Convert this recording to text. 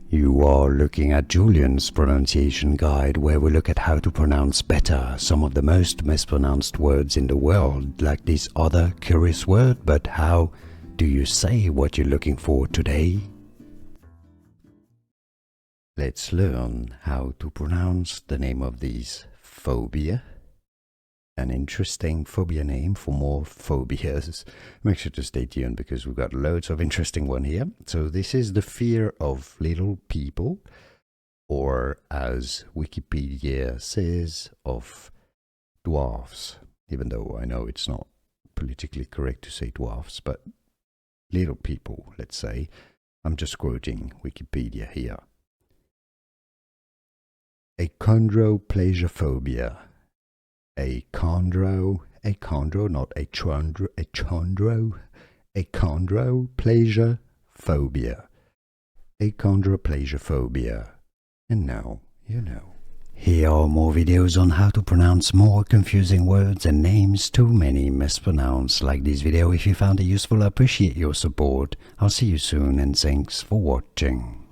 You are looking at Julian's pronunciation guide, where we look at how to pronounce better some of the most mispronounced words in the world, like this other curious word. But how do you say what you're looking for today? Let's learn how to pronounce the name of this phobia. An interesting phobia name for more phobias. Make sure to stay tuned because we've got loads of interesting one here. So this is the fear of little people, or as Wikipedia says, of dwarfs. Even though I know it's not politically correct to say dwarfs, but little people, let's say. I'm just quoting Wikipedia here. Achondroplasiaphobia. Achondroplasiaphobia. Achondroplasiaphobia. And now you know. Here are more videos on how to pronounce more confusing words and names too many mispronounced. Like this video if you found it useful. I appreciate your support. I'll see you soon and thanks for watching.